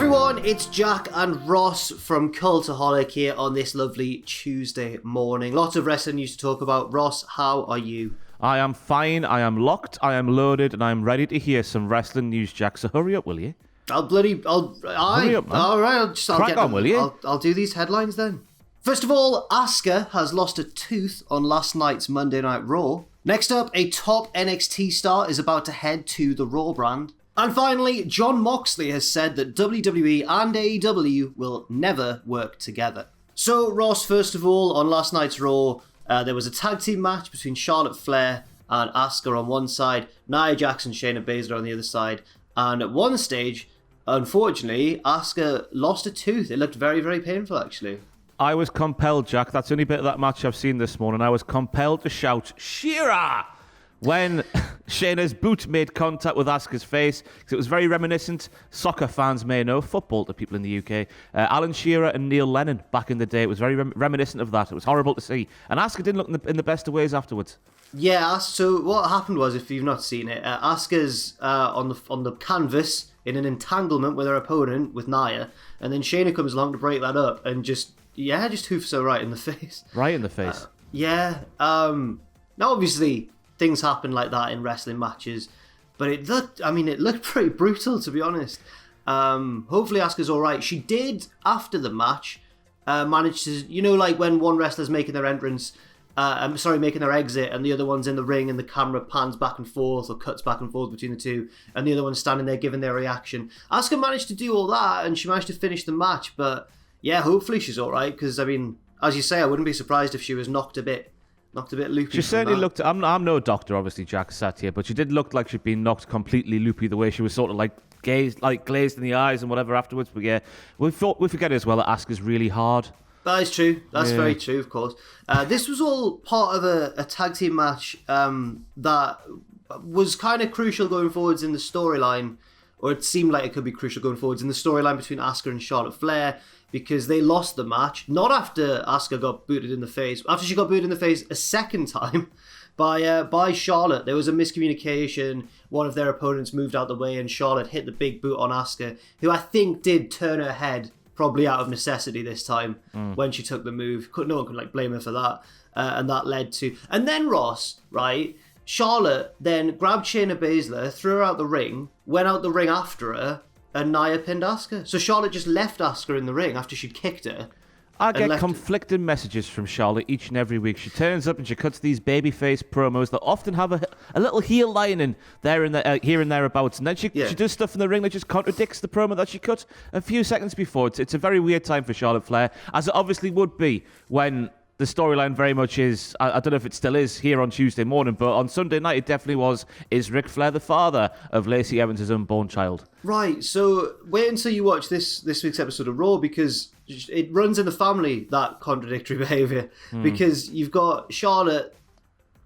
everyone, it's Jack and Ross from Cultaholic here on this lovely Tuesday morning. Lots of wrestling news to talk about. Ross, how are you? I am fine, I am locked, I am loaded, and I am ready to hear some wrestling news, Jack. So hurry up, will you? Hurry up, man. All right, I'll do these headlines then. First of all, Asuka has lost a tooth on last night's Monday Night Raw. Next up, a top NXT star is about to head to the Raw brand. And finally, Jon Moxley has said that WWE and AEW will never work together. So, Ross, first of all, on last night's Raw, there was a tag team match between Charlotte Flair and Asuka on one side, Nia Jax and Shayna Baszler on the other side. And at one stage, unfortunately, Asuka lost a tooth. It looked very, very painful, actually. I was compelled, Jack, that's the only bit of that match I've seen this morning, I was compelled to shout, Shira! When Shayna's boot made contact with Asuka's face, because it was very reminiscent. Soccer fans may know, football to people in the UK. Alan Shearer and Neil Lennon back in the day. It was very reminiscent of that. It was horrible to see. And Asuka didn't look in the best of ways afterwards. Yeah, so what happened was, if you've not seen it, Asuka's on the canvas in an entanglement with her opponent, with Nia, and then Shayna comes along to break that up and just hoofs her right in the face. Right in the face. Now, obviously, things happen like that in wrestling matches, but it looked pretty brutal, to be honest. Hopefully Asuka's alright. She did, after the match, manage to, like when one wrestler's making their entrance, making their exit, and the other one's in the ring and the camera pans back and forth or cuts back and forth between the two, and the other one's standing there giving their reaction. Asuka managed to do all that, and she managed to finish the match, but yeah, hopefully she's alright, because, as you say, I wouldn't be surprised if she was knocked a bit loopy. She certainly looked. I'm no doctor, obviously, Jack sat here, but she did look like she'd been knocked completely loopy. The way she was sort of glazed in the eyes and whatever afterwards. But yeah, we forget as well that Asuka's really hard. That is true. That's very true, of course. This was all part of a tag team match that was kind of crucial going forwards in the storyline, or it seemed like it could be crucial going forwards in the storyline between Asuka and Charlotte Flair, because they lost the match, not after Asuka got booted in the face, after she got booted in the face a second time by Charlotte. There was a miscommunication, one of their opponents moved out the way, and Charlotte hit the big boot on Asuka, who I think did turn her head, probably out of necessity this time, when she took the move. No one could blame her for that, and that led to... And then Ross, right, Charlotte then grabbed Shayna Baszler, threw her out the ring, went out the ring after her, and Nia pinned Asuka. So Charlotte just left Asuka in the ring after she'd kicked her. I get conflicting messages from Charlotte each and every week. She turns up and she cuts these babyface promos that often have a little heel lining there and here and thereabouts. And then she does stuff in the ring that just contradicts the promo that she cut a few seconds before. It's a very weird time for Charlotte Flair, as it obviously would be when the storyline very much is, I don't know if it still is here on Tuesday morning, but on Sunday night it definitely was, is Ric Flair the father of Lacey Evans' unborn child? Right, so wait until you watch this week's episode of Raw, because it runs in the family, that contradictory behaviour, because you've got Charlotte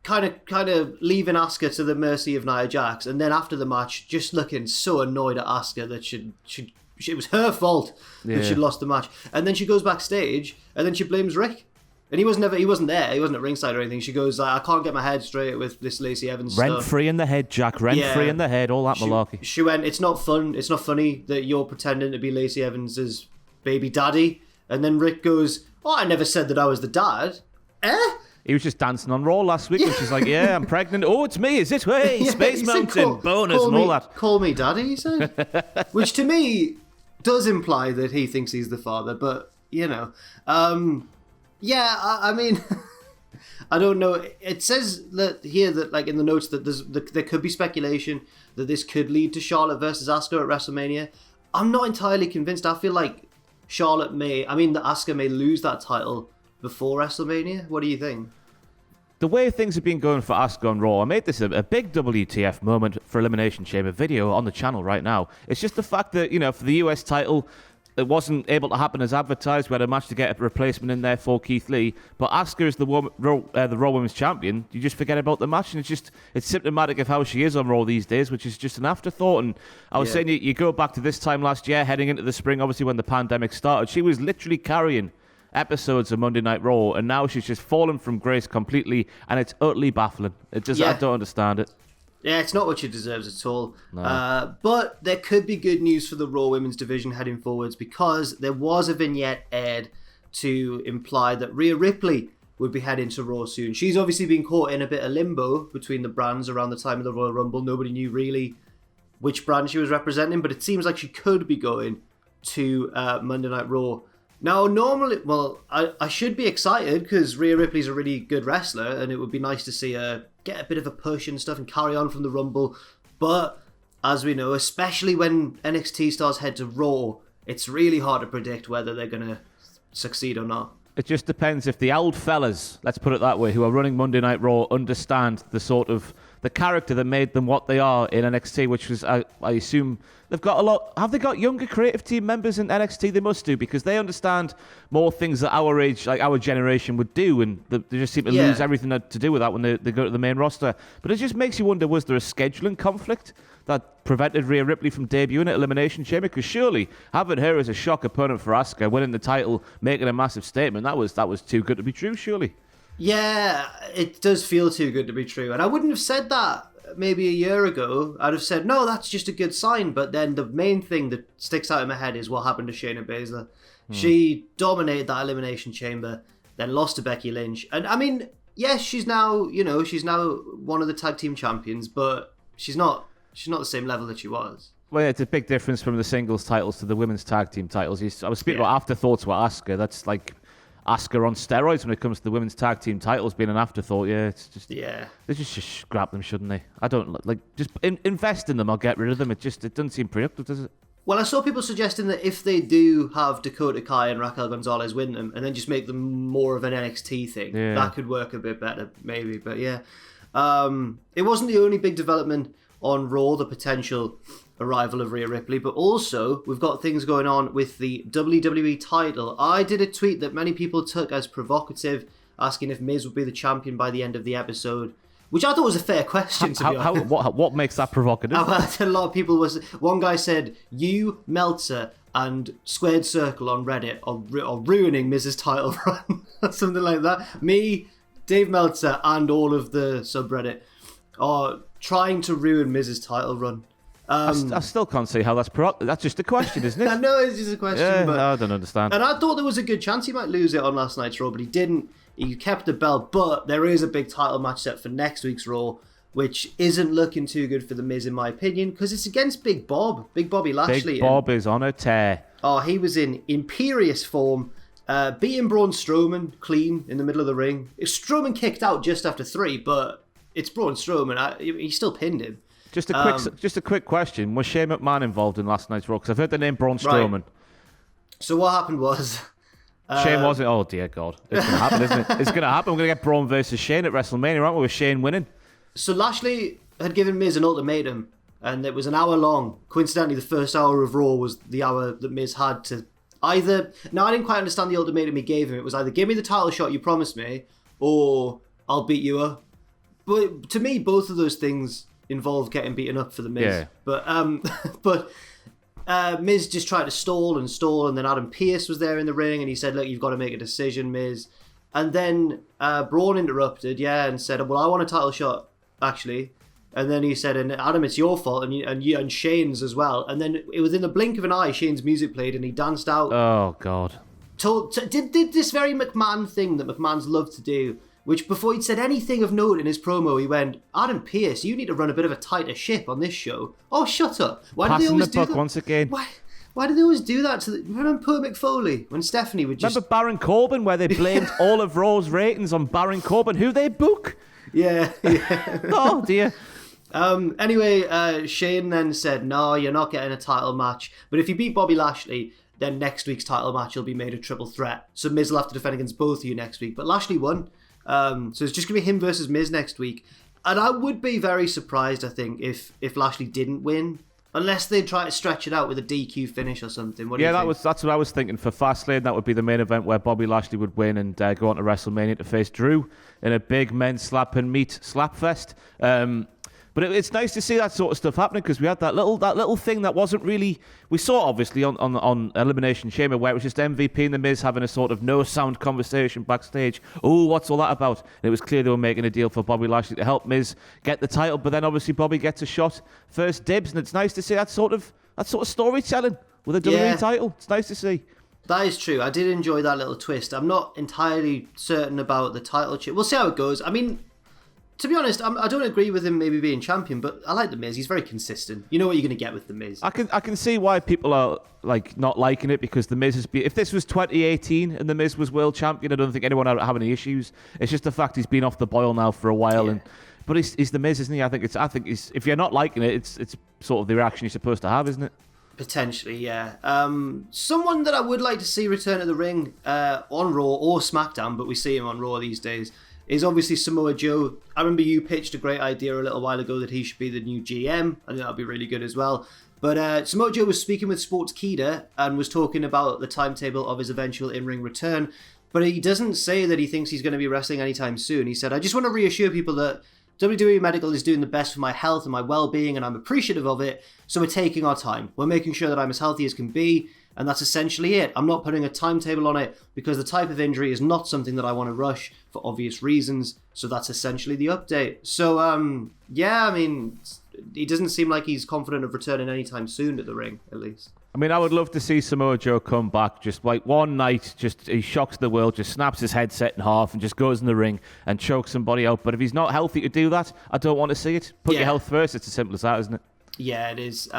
kind of leaving Asuka to the mercy of Nia Jax, and then after the match just looking so annoyed at Asuka that it was her fault that she'd lost the match, and then she goes backstage and then she blames Rick. And he wasn't there, he wasn't at ringside or anything. She goes, I can't get my head straight with this Lacey Evans stuff. Rent-free in the head, Jack, rent-free in the head, all that malarkey. She went, it's not funny that you're pretending to be Lacey Evans' baby daddy. And then Rick goes, I never said that I was the dad. He was just dancing on Raw last week, and she's like, yeah, I'm pregnant. Oh, it's me, is it? Hey, Space Mountain, bonus and all that. Call me daddy, he said. Which to me does imply that he thinks he's the father, but, yeah, I mean, I don't know. It says that here that in the notes that there could be speculation that this could lead to Charlotte versus Asuka at WrestleMania. I'm not entirely convinced. I feel like that Asuka may lose that title before WrestleMania. What do you think? The way things have been going for Asuka on Raw, I made this a big WTF moment for Elimination Chamber video on the channel right now. It's just the fact that, for the US title, it wasn't able to happen as advertised. We had a match to get a replacement in there for Keith Lee. But Asuka is the Raw Women's Champion. You just forget about the match, and it's symptomatic of how she is on Raw these days, which is just an afterthought. And I was saying, you go back to this time last year, heading into the spring, obviously when the pandemic started, she was literally carrying episodes of Monday Night Raw, and now she's just fallen from grace completely, and it's utterly baffling. I don't understand it. Yeah, it's not what she deserves at all. No. But there could be good news for the Raw Women's division heading forwards, because there was a vignette aired to imply that Rhea Ripley would be heading to Raw soon. She's obviously been caught in a bit of limbo between the brands around the time of the Royal Rumble. Nobody knew really which brand she was representing, but it seems like she could be going to Monday Night Raw. Now, normally, well, I should be excited because Rhea Ripley's a really good wrestler, and it would be nice to see her get a bit of a push and stuff and carry on from the Rumble. But as we know, especially when NXT stars head to Raw, it's really hard to predict whether they're going to succeed or not. It just depends if the old fellas, let's put it that way, who are running Monday Night Raw understand the character that made them what they are in NXT, which was, I assume, they've got a lot. Have they got younger creative team members in NXT? They must do, because they understand more things that our age, like our generation, would do, and they just seem to lose everything to do with that when they go to the main roster. But it just makes you wonder, was there a scheduling conflict that prevented Rhea Ripley from debuting at Elimination Chamber? Because surely having her as a shock opponent for Asuka, winning the title, making a massive statement, that was too good to be true, surely. Yeah, it does feel too good to be true. And I wouldn't have said that maybe a year ago. I'd have said, no, that's just a good sign. But then the main thing that sticks out in my head is what happened to Shayna Baszler. She dominated that Elimination Chamber, then lost to Becky Lynch. And I mean, yes, she's now one of the tag team champions, but she's not the same level that she was. Well, yeah, it's a big difference from the singles titles to the women's tag team titles. I was speaking about afterthoughts with Asuka. That's like Asuka on steroids when it comes to the women's tag team titles being an afterthought. Yeah, it's just they just scrap them, shouldn't they? I don't like just invest in them or get rid of them. It doesn't seem productive, does it? Well, I saw people suggesting that if they do have Dakota Kai and Raquel Gonzalez win them, and then just make them more of an NXT thing, that could work a bit better, maybe. But yeah, it wasn't the only big development on Raw, the potential arrival of Rhea Ripley, but also we've got things going on with the WWE title. I did a tweet that many people took as provocative, asking if Miz would be the champion by the end of the episode, which I thought was a fair question, to be honest. What makes that provocative? A lot of people one guy said, you, Meltzer, and Squared Circle on Reddit are ruining Miz's title run, something like that. Me, Dave Meltzer, and all of the subreddit are trying to ruin Miz's title run. I still can't see how that's that's just a question, isn't it? I know it's just a question. Yeah, but I don't understand. And I thought there was a good chance he might lose it on last night's Raw, but he didn't. He kept the belt, but there is a big title match set for next week's Raw, which isn't looking too good for The Miz, in my opinion, because it's against Big Bobby Lashley. Big Bob is on a tear. Oh, he was in imperious form, beating Braun Strowman clean in the middle of the ring. Strowman kicked out just after 3, but it's Braun Strowman. He still pinned him. Just a quick question. Was Shane McMahon involved in last night's Raw? Because I've heard the name Braun Strowman. Right. So what happened was... Shane wasn't... Oh, dear God. It's going to happen, isn't it? It's going to happen. We're going to get Braun versus Shane at WrestleMania, aren't we, with Shane winning? So Lashley had given Miz an ultimatum, and it was an hour long. Coincidentally, the first hour of Raw was the hour that Miz had to either... Now, I didn't quite understand the ultimatum he gave him. It was either give me the title shot you promised me, or I'll beat you up. But to me, both of those things involve getting beaten up for the Miz. Yeah. But Miz just tried to stall, and then Adam Pearce was there in the ring, and he said, look, you've got to make a decision, Miz. And then Braun interrupted, and said, well, I want a title shot, actually. And then he said, and Adam, it's your fault, and Shane's as well. And then within the blink of an eye, Shane's music played, and he danced out. Oh, God. Did this very McMahon thing that McMahon's loved to do, which before he'd said anything of note in his promo, he went, Adam Pearce, you need to run a bit of a tighter ship on this show. Oh, shut up. Why do they always do that? Once again. Why do they always do that? Remember Poor McFoley, when Stephanie would just... Remember Baron Corbin, where they blamed all of Raw's ratings on Baron Corbin, who they book? Yeah. Oh, dear. Anyway, Shane then said, no, you're not getting a title match. But if you beat Bobby Lashley, then next week's title match will be made a triple threat. So Miz will have to defend against both of you next week. But Lashley won. So it's just going to be him versus Miz next week. And I would be very surprised, I think, if Lashley didn't win. Unless they try to stretch it out with a DQ finish or something. What do you think? That's what I was thinking. For Fastlane, that would be the main event where Bobby Lashley would win and go on to WrestleMania to face Drew in a big men's slap and meat slap fest. But it's nice to see that sort of stuff happening, because we had that little thing that wasn't really, we saw obviously on Elimination Chamber, where it was just MVP and The Miz having a sort of no sound conversation backstage. Oh, what's all that about? And it was clear they were making a deal for Bobby Lashley to help Miz get the title, but then obviously Bobby gets a shot first dibs, and it's nice to see that sort of storytelling with a WWE title. It's nice to see. That is true. I did enjoy that little twist. I'm not entirely certain about the title chip. We'll see how it goes. I mean, to be honest, I don't agree with him maybe being champion, but I like The Miz. He's very consistent. You know what you're going to get with The Miz. I can see why people are like not liking it, because The Miz has been. If this was 2018 and The Miz was world champion, I don't think anyone would have any issues. It's just the fact he's been off the boil now for a while, but he's The Miz, isn't he? I think it's if you're not liking it, it's sort of the reaction you're supposed to have, isn't it? Potentially, yeah. Someone that I would like to see return to the ring on Raw or SmackDown, but we see him on Raw these days, is obviously Samoa Joe. I remember you pitched a great idea a little while ago that he should be the new GM. I think that would be really good as well. But Samoa Joe was speaking with Sportskeeda and was talking about the timetable of his eventual in-ring return. But he doesn't say that he thinks he's going to be wrestling anytime soon. He said, "I just want to reassure people that WWE Medical is doing the best for my health and my well-being, and I'm appreciative of it, so we're taking our time. We're making sure that I'm as healthy as can be, and that's essentially it. I'm not putting a timetable on it because the type of injury is not something that I want to rush for obvious reasons, so that's essentially the update." So, I mean, he doesn't seem like he's confident of returning anytime soon to the ring, at least. I mean, I would love to see Samoa Joe come back just like one night, just he shocks the world, just snaps his headset in half and just goes in the ring and chokes somebody out. But if he's not healthy to do that, I don't want to see it. Put your health first. It's as simple as that, isn't it? Yeah, it is.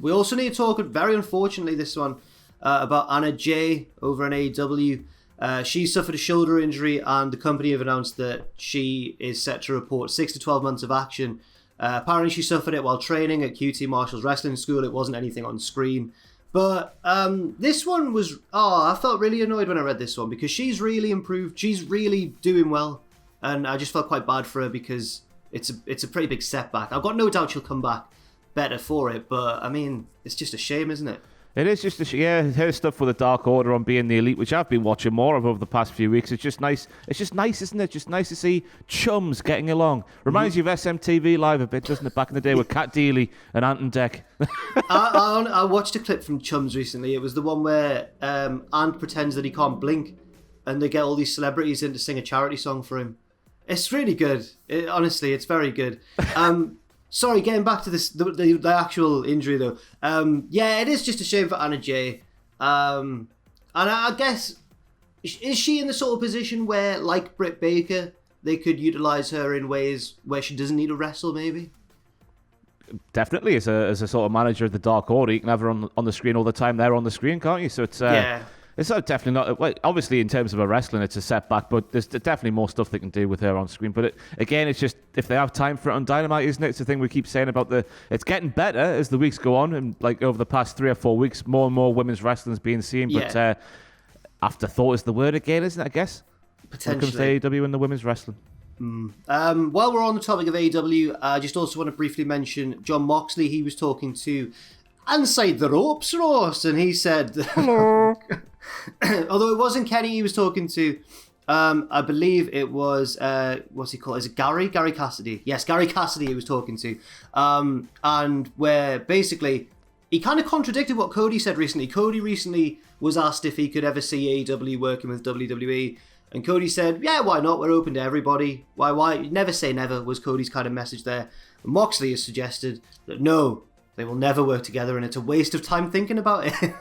We also need to talk, very unfortunately, this one, about Anna Jay over in AEW. She suffered a shoulder injury, and the company have announced that she is set to report 6 to 12 months of action. Apparently, she suffered it while training at QT Marshall's wrestling school. It wasn't anything on screen. But this one was... I felt really annoyed when I read this one, because she's really improved. She's really doing well. And I just felt quite bad for her, because it's a pretty big setback. I've got no doubt she'll come back better for it. But, I mean, it's just a shame, isn't it? It is just her stuff with the Dark Order on being the Elite, which I've been watching more of over the past few weeks. It's just nice. It's just nice, isn't it? Just nice to see chums getting along. Reminds you of SMTV Live a bit, doesn't it? Back in the day with Kat Deely and Ant and Deck. I watched a clip from Chums recently. It was the one where Ant pretends that he can't blink, and they get all these celebrities in to sing a charity song for him. It's really good. Honestly, it's very good. Sorry, getting back to this, the actual injury though. It is just a shame for Anna Jay. And I guess, is she in the sort of position where, like Britt Baker, they could utilise her in ways where she doesn't need to wrestle, maybe? Definitely, as a sort of manager of the Dark Order, you can have her on the screen all the time. They're on the screen, can't you? So it's It's definitely not... Well, obviously, in terms of her wrestling, it's a setback, but there's definitely more stuff they can do with her on screen. But again, it's just, if they have time for it on Dynamite, isn't it? It's the thing we keep saying about it's getting better as the weeks go on. And like over the past 3 or 4 weeks, more and more women's wrestling is being seen. But afterthought is the word again, isn't it, I guess? Potentially. When it comes to AEW and the women's wrestling. While we're on the topic of AEW, I just also want to briefly mention Jon Moxley. He was talking to Inside the Ropes, Ross, and he said... Hello. Although it wasn't Kenny he was talking to, I believe it was, what's he called? Is it Gary? Gary Cassidy. Yes, Gary Cassidy he was talking to. And where basically he kind of contradicted what Cody said recently. Cody recently was asked if he could ever see AEW working with WWE. And Cody said, yeah, why not? We're open to everybody. Why? Never say never was Cody's kind of message there. And Moxley has suggested that no, they will never work together and it's a waste of time thinking about it.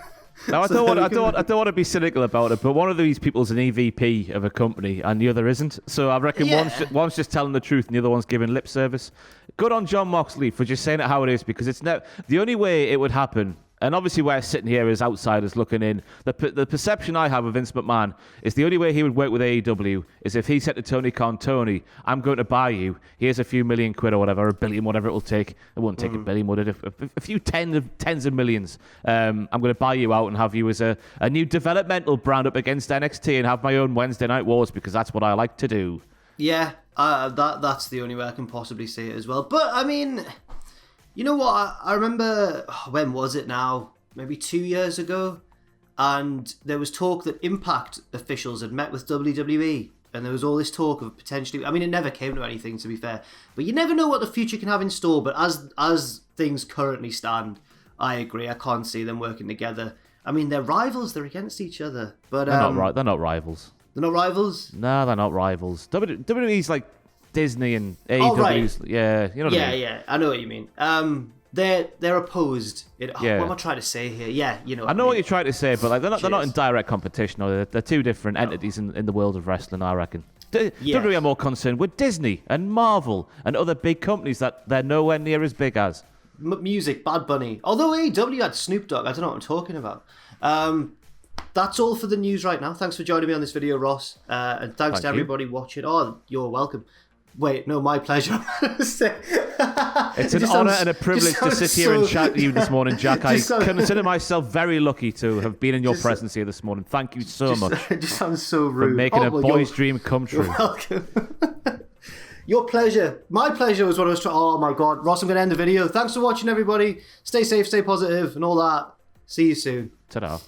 Now, I don't want to be cynical about it, but one of these people's an EVP of a company and the other isn't. So I reckon one's just telling the truth and the other one's giving lip service. Good on Jon Moxley for just saying it how it is, because it's the only way it would happen. And obviously we're sitting here as outsiders looking in. The perception I have of Vince McMahon is the only way he would work with AEW is if he said to Tony Khan, Tony, I'm going to buy you. Here's a few million quid or whatever, a billion, whatever it will take. It won't take a billion, would it? A few tens of millions. I'm going to buy you out and have you as a new developmental brand up against NXT and have my own Wednesday Night Wars because that's what I like to do. Yeah, that's the only way I can possibly see it as well. But, I mean... You know what, I remember, when was it now? Maybe 2 years ago? And there was talk that Impact officials had met with WWE and there was all this talk of potentially. I mean, it never came to anything, to be fair. But you never know what the future can have in store. But as things currently stand, I agree. I can't see them working together. I mean, they're rivals. They're against each other. But they're not right. They're not rivals. They're not rivals? No, they're not rivals. WWE's like Disney and AEW's. Right. Yeah, you know what I mean? Yeah, I know what you mean. They're opposed. What am I trying to say here? Yeah, you know. I know what you're trying to say, but like they're not in direct competition. Or they're two different entities in the world of wrestling, I reckon. WWE are more concerned with Disney and Marvel and other big companies that they're nowhere near as big as. Music, Bad Bunny. Although AEW had Snoop Dogg, I don't know what I'm talking about. That's all for the news right now. Thanks for joining me on this video, Ross. And thanks to everybody watching. Oh, you're welcome. Wait, no, my pleasure. It's an honour and a privilege to sit here and chat to you this morning, Jack. I consider myself very lucky to have been in your presence here this morning. Thank you so much. It just sounds so rude. For making a boy's dream come true. You're welcome. Your pleasure. My pleasure was what I was trying. Oh my God. Ross, I'm going to end the video. Thanks for watching, everybody. Stay safe, stay positive, and all that. See you soon. Ta-da.